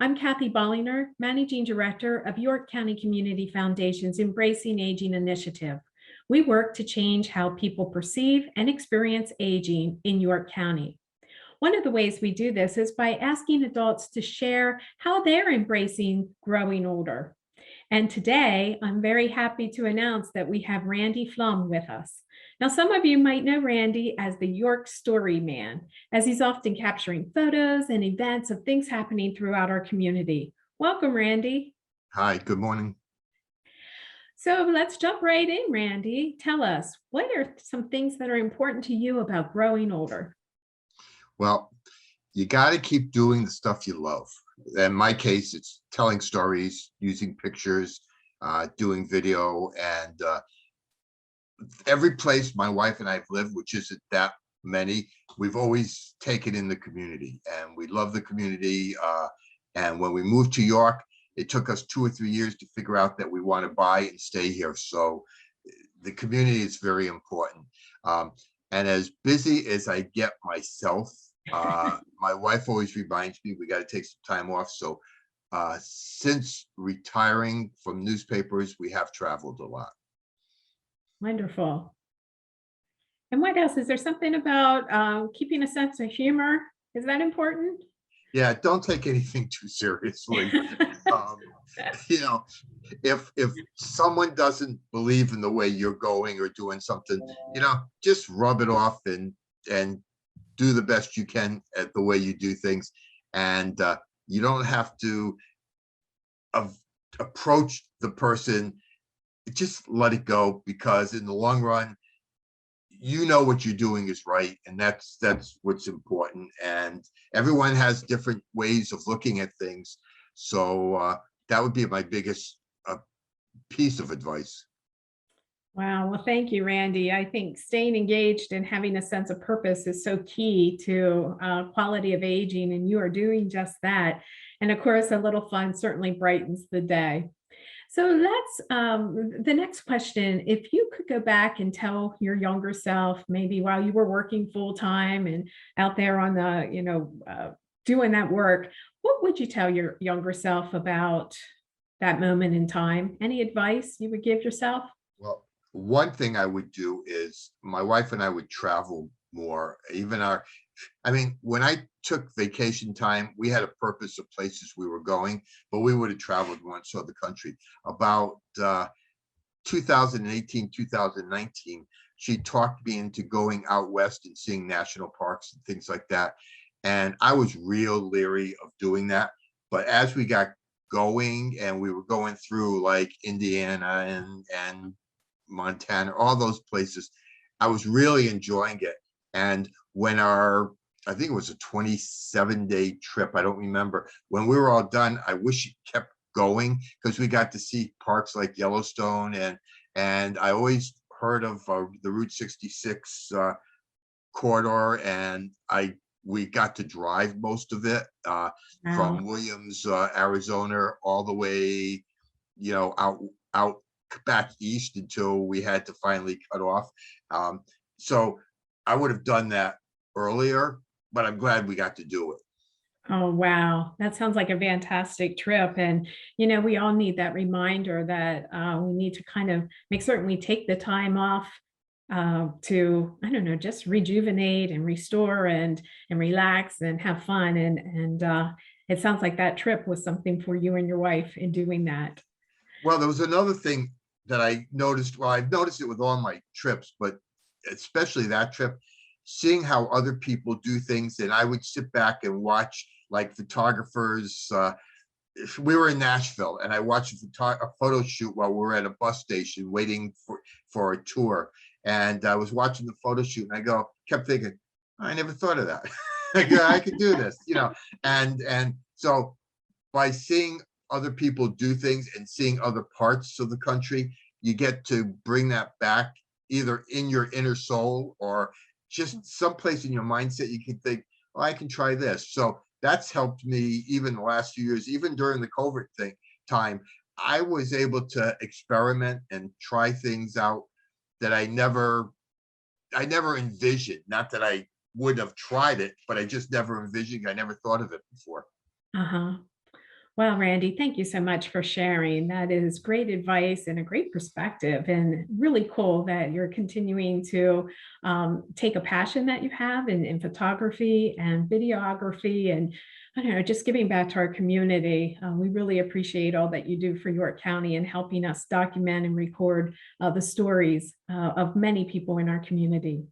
I'm Kathy Bollinger, Managing Director of York County Community Foundation's Embracing Aging Initiative. We work to change how people perceive and experience aging in York County. One of the ways we do this is by asking adults to share how they're embracing growing older. And today, I'm very happy to announce that we have Randy Flaum with us. Now, some of you might know Randy as the York Story Man, as he's often capturing photos and events of things happening throughout our community. Welcome, Randy. Hi, good morning. So let's jump right in, Randy. Tell us, what are some things that are important to you about growing older? Well, you got to keep doing the stuff you love. In my case, it's telling stories, using pictures, doing video, and every place my wife and I have lived, which isn't that many, we've always taken in the community, and we love the community. And when we moved to York, it took us 2 or 3 years to figure out that we want to buy and stay here. So the community is very important. And as busy as I get myself, my wife always reminds me we got to take some time off. So since retiring from newspapers, we have traveled a lot. Wonderful. And what else? Is there something about keeping a sense of humor? Is that important? Yeah, don't take anything too seriously. You know, if someone doesn't believe in the way you're going or doing something, just rub it off and do the best you can at the way you do things. And you don't have to approach the person, just let it go, because in the long run, you know what you're doing is right, and that's what's important. And everyone has different ways of looking at things, so that would be my biggest piece of advice. Wow. Well, thank you, Randy. I think staying engaged and having a sense of purpose is so key to quality of aging, and you are doing just that. And of course, a little fun certainly brightens the day. So the next question, if you could go back and tell your younger self, maybe while you were working full time and out there on the, doing that work, what would you tell your younger self about that moment in time? Any advice you would give yourself? Well, one thing I would do is my wife and I would travel more. When I took vacation time, we had a purpose of places we were going, but we would have traveled once saw the country. About 2018, 2019, she talked me into going out west and seeing national parks and things like that. And I was real leery of doing that. But as we got going and we were going through like Indiana and Montana, all those places, I was really enjoying it. And when I think it was a 27-day trip, I don't remember, when we were all done, I wish it kept going, because we got to see parks like Yellowstone, and I always heard of the Route 66 corridor, and we got to drive most of it Wow. from Williams, Arizona, all the way, out back east until we had to finally cut off. So I would have done that earlier, but I'm glad we got to do it. Oh, wow. That sounds like a fantastic trip. And, we all need that reminder that we need to kind of make certain we take the time off to, I don't know, just rejuvenate and restore and relax and have fun. And it sounds like that trip was something for you and your wife in doing that. Well, there was another thing that I noticed. Well, I've noticed it with all my trips, but especially that trip, seeing how other people do things. And I would sit back and watch like photographers. We were in Nashville, and I watched a photo shoot while we were at a bus station waiting for a tour. And I was watching the photo shoot, and kept thinking, I never thought of that. I could do this, and so by seeing other people do things and seeing other parts of the country, you get to bring that back either in your inner soul or just someplace in your mindset. You can think, oh, I can try this. So that's helped me even the last few years, even during the COVID time. I was able to experiment and try things out that I never envisioned. Not that I would have tried it, but I just never envisioned. I never thought of it before. Uh-huh. Well, Randy, thank you so much for sharing. That is great advice and a great perspective, and really cool that you're continuing to take a passion that you have in photography and videography, and I don't know, just giving back to our community. We really appreciate all that you do for York County and helping us document and record the stories of many people in our community.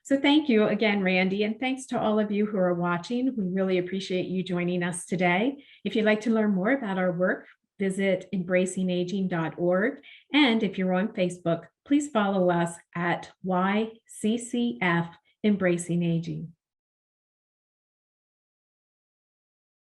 So thank you again, Randy, and thanks to all of you who are watching. We really appreciate you joining us today. If you'd like to learn more about our work, visit embracingaging.org. And if you're on Facebook, please follow us at YCCF Embracing Aging.